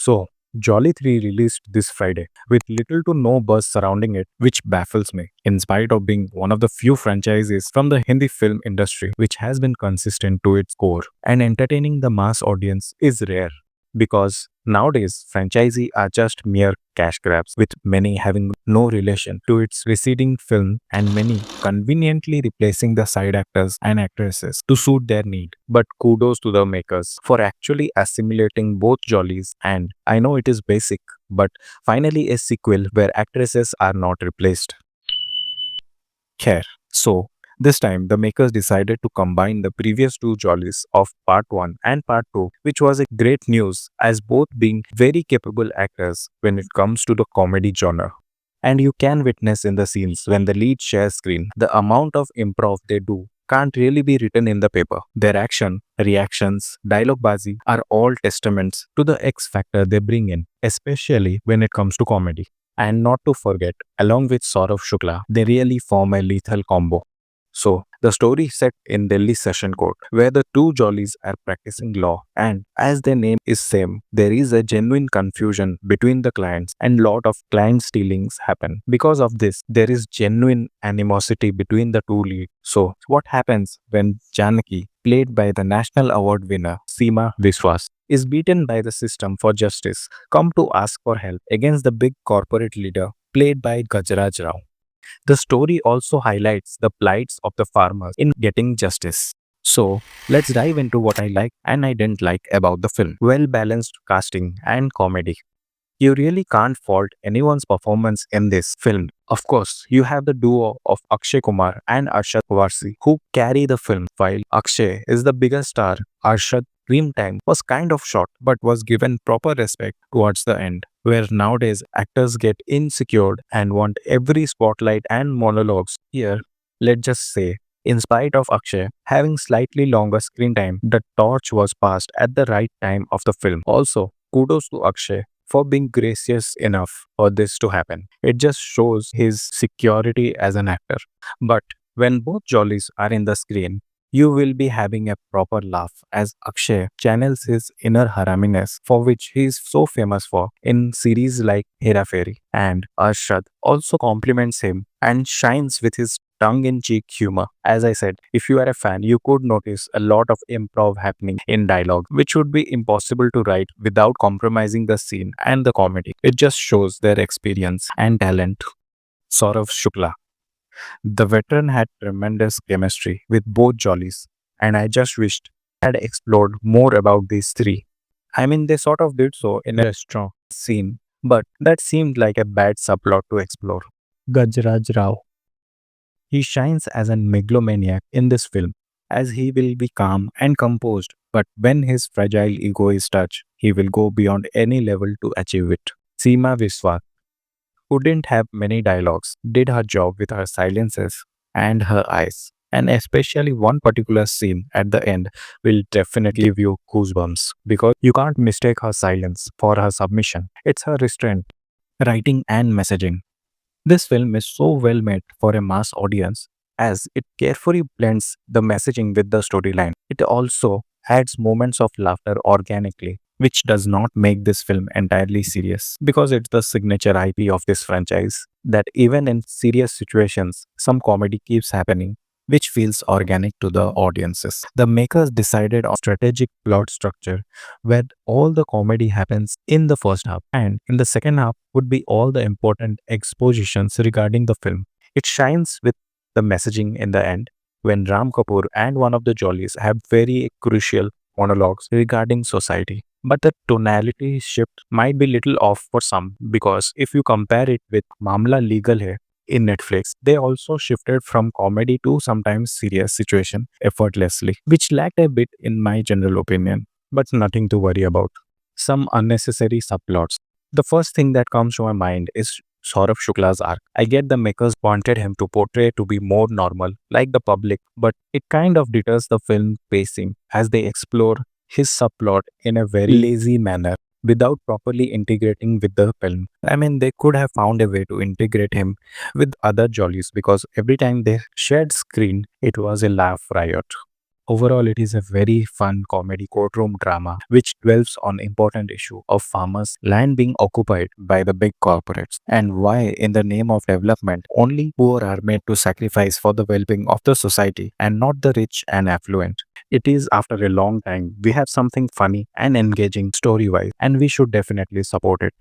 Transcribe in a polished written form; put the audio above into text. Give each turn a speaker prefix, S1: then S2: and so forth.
S1: So, Jolly 3 released this Friday with little to no buzz surrounding it, which baffles me. In spite of being one of the few franchises from the Hindi film industry which has been consistent to its core and entertaining the mass audience is rare because nowadays franchisees are just mere cash grabs with many having no relation to its preceding film and many conveniently replacing the side actors and actresses to suit their need. But kudos to the makers for actually assimilating both jollies, and I know it is basic, but finally a sequel where actresses are not replaced. Khair. So, this time the makers decided to combine the previous two jollies of part 1 and part 2, which was a great news as both being very capable actors when it comes to the comedy genre. And you can witness in the scenes when the lead shares screen, the amount of improv they do can't really be written in the paper. Their action, reactions, dialogue bazi are all testaments to the X factor they bring in, especially when it comes to comedy. And not to forget, along with Saurabh Shukla, they really form a lethal combo. So, the story set in Delhi Session Court, where the two jollies are practicing law, and as their name is same, there is a genuine confusion between the clients, and lot of client stealings happen. Because of this, there is genuine animosity between the two leads. So, what happens when Janaki, played by the national award winner Seema Biswas, is beaten by the system for justice, come to ask for help against the big corporate leader played by Gajraj? The story also highlights the plights of the farmers in getting justice. So, let's dive into what I like and I didn't like about the film. Well balanced casting and comedy. You really can't fault anyone's performance in this film. Of course, you have the duo of Akshay Kumar and Arshad Warsi who carry the film, while Akshay is the biggest star. Arshad screen time was kind of short but was given proper respect towards the end, where nowadays actors get insecure and want every spotlight and monologues. Here, let's just say, in spite of Akshay having slightly longer screen time, the torch was passed at the right time of the film. Also, kudos to Akshay for being gracious enough for this to happen. It just shows his security as an actor. But when both jollies are in the screen, you will be having a proper laugh as Akshay channels his inner haraminess for which he is so famous for in series like Hera Fairy. And Arshad also compliments him and shines with his tongue-in-cheek humor. As I said, if you are a fan, you could notice a lot of improv happening in dialogue, which would be impossible to write without compromising the scene and the comedy. It just shows their experience and talent. Saurav Shukla. The veteran had tremendous chemistry with both jollies, and I just wished I had explored more about these three. I mean, they sort of did so in a restaurant scene, but that seemed like a bad subplot to explore. Gajraj Rao. He shines as a megalomaniac in this film, as he will be calm and composed, but when his fragile ego is touched, he will go beyond any level to achieve it. Seema Viswat, who didn't have many dialogues, did her job with her silences and her eyes. And especially one particular scene at the end will definitely give you goosebumps because you can't mistake her silence for her submission. It's her restraint, writing, and messaging. This film is so well made for a mass audience as it carefully blends the messaging with the storyline. It also adds moments of laughter organically, which does not make this film entirely serious because it's the signature IP of this franchise that even in serious situations, some comedy keeps happening, which feels organic to the audiences. The makers decided on strategic plot structure where all the comedy happens in the first half and in the second half would be all the important expositions regarding the film. It shines with the messaging in the end when Ram Kapoor and one of the Jollies have very crucial monologues regarding society. But the tonality shift might be little off for some because if you compare it with Mamla Legal Hai in Netflix, they also shifted from comedy to sometimes serious situation effortlessly, which lacked a bit in my general opinion, but nothing to worry about. Some unnecessary subplots. The first thing that comes to my mind is Saurabh Shukla's arc. I get the makers wanted him to portray to be more normal, like the public, but it kind of deters the film pacing as they explore his subplot in a very lazy manner without properly integrating with the film. I mean, they could have found a way to integrate him with other jollies because every time they shared screen, it was a laugh riot. Overall, it is a very fun comedy courtroom drama which dwells on important issue of farmers' land being occupied by the big corporates and why in the name of development only poor are made to sacrifice for the well-being of the society and not the rich and affluent. It is after a long time we have something funny and engaging story-wise and we should definitely support it.